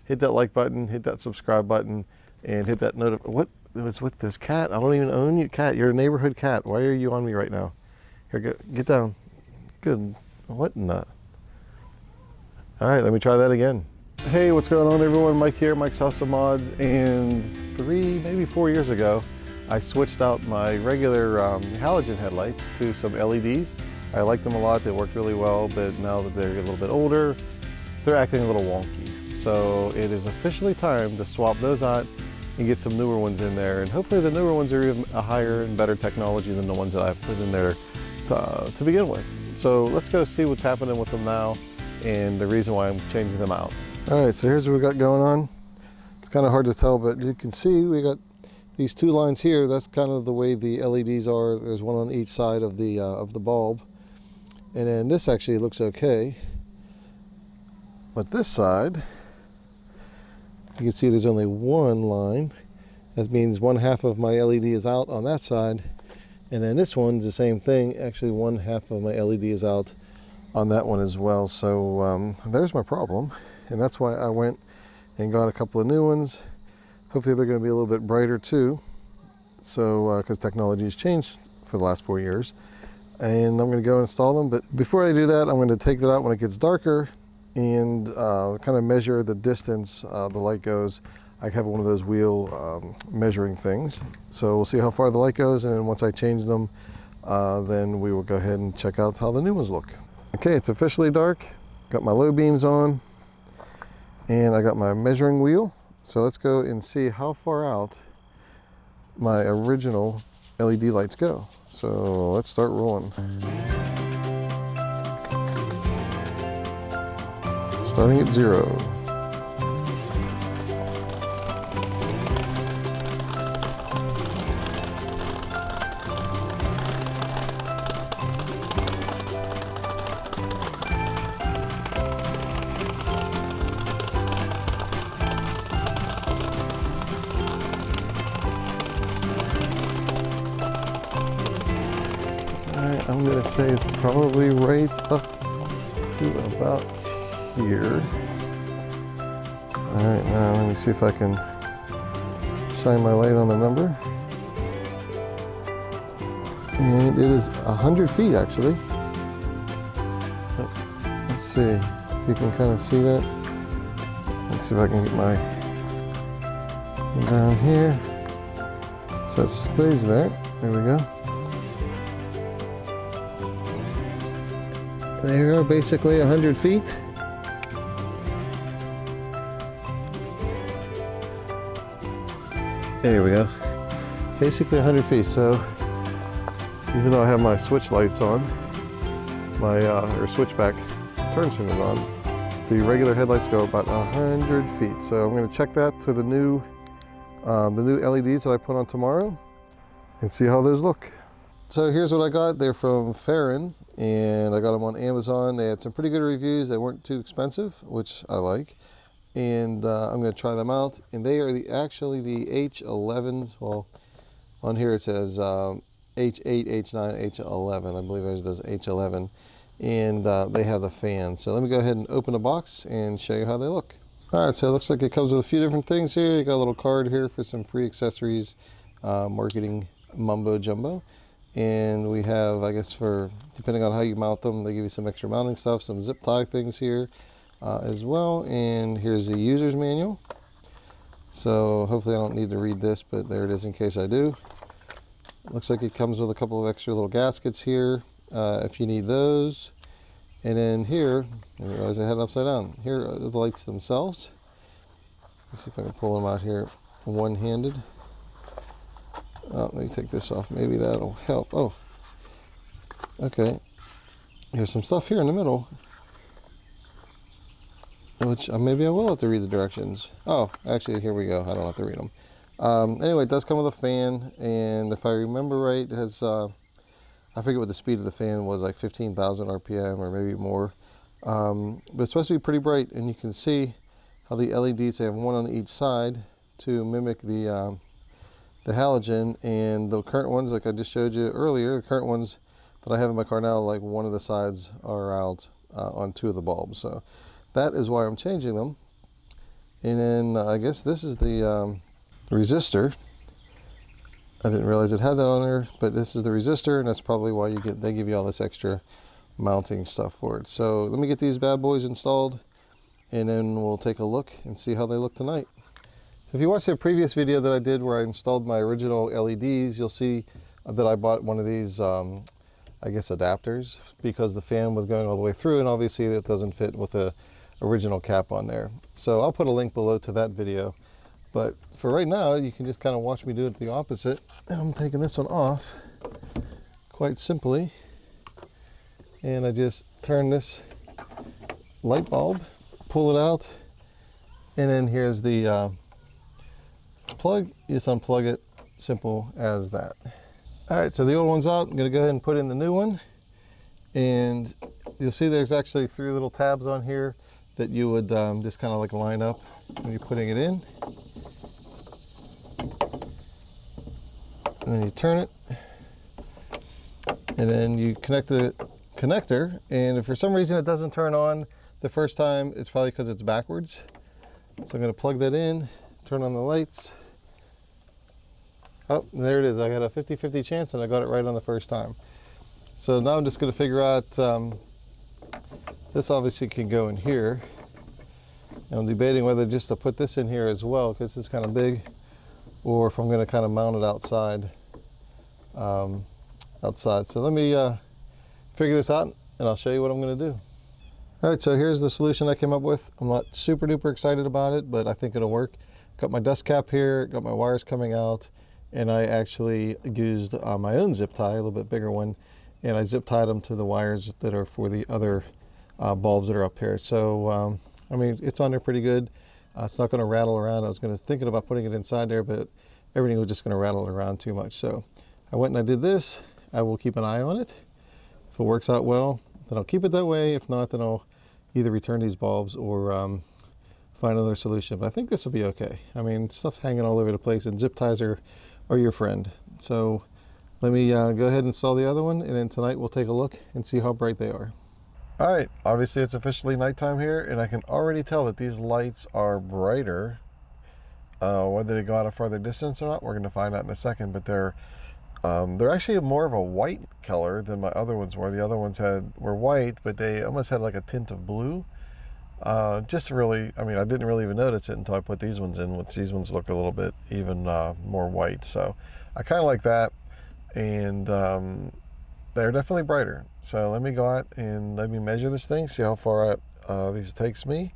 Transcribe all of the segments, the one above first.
hit that like button, hit that subscribe button, and hit that what was with this cat? I don't even own you, cat. You're a neighborhood cat. Why are you on me right now? Here, get down. Good. What in the? All right, let me try that again. Hey, what's going on, everyone? Mike here, Mike's House of Mods. And 3, maybe 4 years ago, I switched out my regular halogen headlights to some LEDs. I liked them a lot. They worked really well, but now that they're a little bit older, they're acting a little wonky. So it is officially time to swap those out and get some newer ones in there. And hopefully the newer ones are even a higher and better technology than the ones that I've put in there to begin with. So let's go see what's happening with them now and the reason why I'm changing them out. All right, so here's what we got going on. It's kind of hard to tell, but you can see we got these 2 lines here. That's kind of the way the LEDs are. There's one on each side of the bulb. And then this actually looks okay. But this side, you can see there's only 1 line. That means 1/2 of my LED is out on that side. And then this one's the same thing. Actually, 1/2 of my LED is out on that one as well. So there's my problem. And that's why I went and got a couple of new ones. Hopefully they're going to be a little bit brighter too. So, because technology has changed for the last 4 years. And I'm going to go install them. But before I do that, I'm going to take that out when it gets darker and kind of measure the distance the light goes. I have one of those wheel measuring things. So we'll see how far the light goes, and then once I change them, then we will go ahead and check out how the new ones look. Okay, it's officially dark. Got my low beams on, and I got my measuring wheel. So let's go and see how far out my original LED lights go. So let's start rolling. Starting at 0. I'm going to say it's probably right up to about here. All right, now let me see if I can shine my light on the number. And it is 100 feet actually. Let's see if you can kind of see that. Let's see if I can get my down here. So it stays there. There we go. There you go, basically 100 feet. There we go. Basically 100 feet. So even though I have my switch lights on, my or switchback turn signals on, the regular headlights go about 100 feet. So I'm going to check that to the new LEDs that I put on tomorrow and see how those look. So here's what I got. They're from Fahren, and I got them on Amazon. They had some pretty good reviews. They weren't too expensive, which I like. And I'm going to try them out. And they are actually the H11s. Well, on here it says H8, H9, H11. I believe ours does H11. And they have the fan. So let me go ahead and open the box and show you how they look. All right, so it looks like it comes with a few different things here. You got a little card here for some free accessories, marketing mumbo jumbo. And we have, I guess, for depending on how you mount them, they give you some extra mounting stuff, some zip tie things here as well. And here's the user's manual. So hopefully I don't need to read this, but there it is in case I do. Looks like it comes with a couple of extra little gaskets here if you need those. And then here, I realize I had it upside down. Here are the lights themselves. Let's see if I can pull them out here one-handed. Oh, let me take this off. Maybe that'll help. Oh, okay. There's some stuff here in the middle, which maybe I will have to read the directions. Oh, actually, here we go. I don't have to read them. Anyway, it does come with a fan, and if I remember right, it has, I forget what the speed of the fan was, like 15,000 RPM or maybe more. But it's supposed to be pretty bright, and you can see how the LEDs, they have one on each side to mimic the halogen, and the current ones, like I just showed you earlier, the current ones that I have in my car now, like one of the sides are out on 2 of the bulbs. So that is why I'm changing them. And then I guess this is the resistor. I didn't realize it had that on there, but this is the resistor, and that's probably why they give you all this extra mounting stuff for it. So let me get these bad boys installed, and then we'll take a look and see how they look tonight. So if you watched the previous video that I did where I installed my original LEDs, you'll see that I bought one of these, I guess, adapters, because the fan was going all the way through, and obviously it doesn't fit with the original cap on there. So I'll put a link below to that video. But for right now, you can just kind of watch me do it the opposite. And I'm taking this one off quite simply. And I just turn this light bulb, pull it out, and then here's the plug. You just unplug it, simple as that. All right, so the old one's out. I'm gonna go ahead and put in the new one. And you'll see there's actually 3 little tabs on here that you would just kind of like line up when you're putting it in. And then you turn it, and then you connect the connector, and if for some reason it doesn't turn on the first time, it's probably because it's backwards. So I'm going to plug that in, turn on the lights. Oh, there it is. I got a 50-50 chance, and I got it right on the first time. So now I'm just going to figure out, this obviously can go in here. And I'm debating whether just to put this in here as well, because it's kind of big, or if I'm going to kind of mount it outside. So let me figure this out, and I'll show you what I'm going to do. All right, so here's the solution I came up with. I'm not super duper excited about it, but I think it'll work. Got my dust cap here, got my wires coming out, and I actually used my own zip tie, a little bit bigger one, and I zip tied them to the wires that are for the other bulbs that are up here. So I mean, it's on there pretty good. It's not going to rattle around. I was thinking about putting it inside there, but everything was just going to rattle around too much. So I went and I did this. I will keep an eye on it. If it works out well, then I'll keep it that way. If not, then I'll either return these bulbs or find another solution. But I think this will be okay. I mean, stuff's hanging all over the place, and zip ties are your friend. So let me go ahead and install the other one, and then tonight we'll take a look and see how bright they are. All right, obviously it's officially nighttime here, and I can already tell that these lights are brighter. Whether they go out a farther distance or not, we're going to find out in a second, but they're actually more of a white color than my other ones were. The other ones were white, but they almost had like a tint of blue. Just really, I mean, I didn't really even notice it until I put these ones in, which these ones look a little bit even more white. So I kind of like that, and they're definitely brighter. So let me go out and let me measure this thing, see how far out these takes me.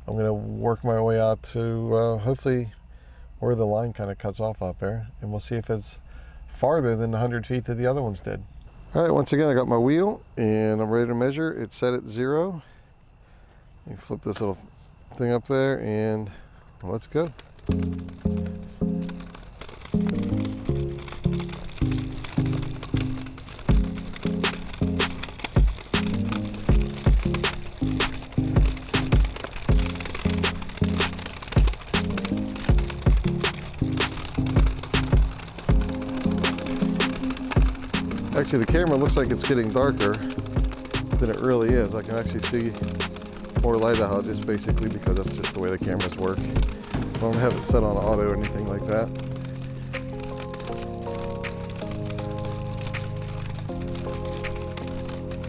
I'm going to work my way out to hopefully where the line kind of cuts off up there, and we'll see if it's farther than the 100 feet that the other ones did. All right, once again, I got my wheel and I'm ready to measure. It's set at 0. You flip this little thing up there and let's go. Actually, the camera looks like it's getting darker than it really is. I can actually see more light out, just basically because that's just the way the cameras work. I don't have it set on auto or anything like that.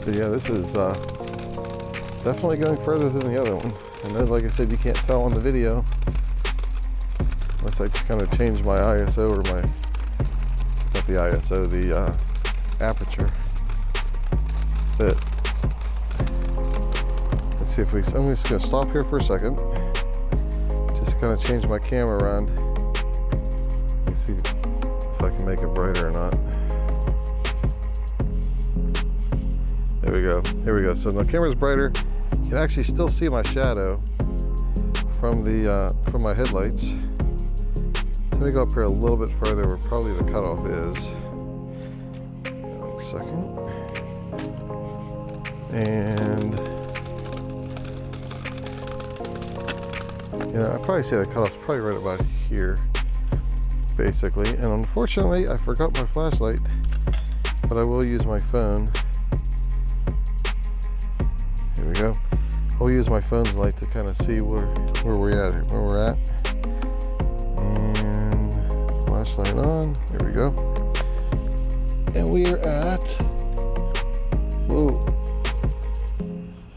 But yeah, this is definitely going further than the other one. And then, like I said, you can't tell on the video unless I kind of change my ISO or my, not the ISO, the aperture. But let's see if I'm just going to stop here for a second, just kind of change my camera around. Let's see if I can make it brighter or not. There we go. Here we go. So the camera's brighter. You can actually still see my shadow from my headlights. So let me go up here a little bit further where probably the cutoff is. Second, and I'd probably say the cutoff's probably right about here, basically. And unfortunately, I forgot my flashlight, but I will use my phone. Here we go. I'll use my phone's light to kind of see where we're at. And flashlight on. There we go. And we are at, whoa,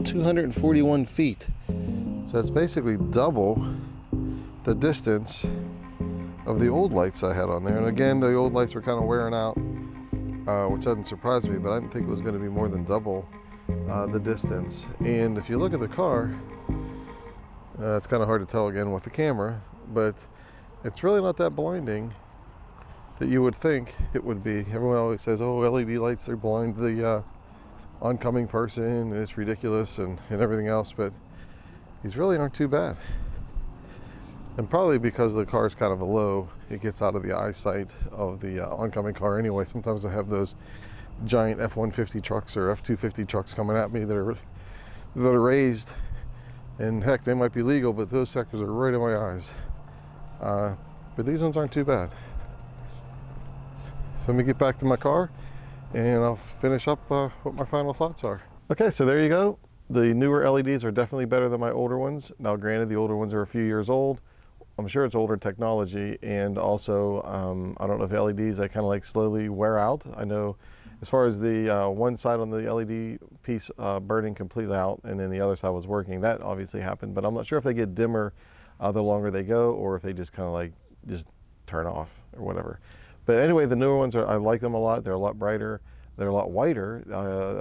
241 feet. So it's basically double the distance of the old lights I had on there. And again, the old lights were kind of wearing out, which doesn't surprise me, but I didn't think it was going to be more than double the distance. And if you look at the car, it's kind of hard to tell again with the camera, but it's really not that blinding that you would think it would be. Everyone always says, oh, LED lights, they blind the oncoming person, and it's ridiculous and everything else, but these really aren't too bad. And probably because the car is kind of low, it gets out of the eyesight of the oncoming car anyway. Sometimes I have those giant F-150 trucks or F-250 trucks coming at me that are raised, and heck, they might be legal, but those suckers are right in my eyes. But these ones aren't too bad. So let me get back to my car and I'll finish up what my final thoughts are. Okay, so there you go. The newer LEDs are definitely better than my older ones. Now granted, the older ones are a few years old. I'm sure it's older technology, and also I don't know if LEDs, they kind of like slowly wear out. I know as far as the one side on the LED piece burning completely out and then the other side was working, that obviously happened, but I'm not sure if they get dimmer the longer they go or if they just kind of like just turn off or whatever. But anyway, the newer ones, I like them a lot. They're a lot brighter. They're a lot whiter.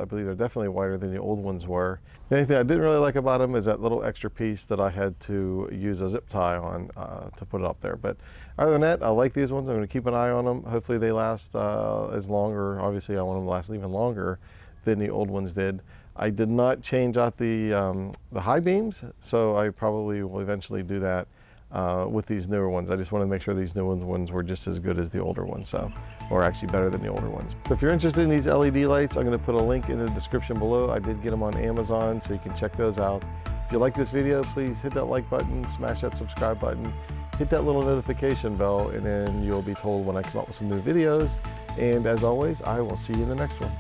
I believe they're definitely whiter than the old ones were. The only thing I didn't really like about them is that little extra piece that I had to use a zip tie on to put it up there. But other than that, I like these ones. I'm going to keep an eye on them. Hopefully they last as longer. Obviously, I want them to last even longer than the old ones did. I did not change out the high beams, so I probably will eventually do that with these newer ones. I just wanted to make sure these new ones were just as good as the older ones, so, or actually better than the older ones. So if you're interested in these LED lights, I'm going to put a link in the description below. I did get them on Amazon, so you can check those out. If you like this video, please hit that like button, smash that subscribe button, hit that little notification bell, and then you'll be told when I come up with some new videos. And as always, I will see you in the next one.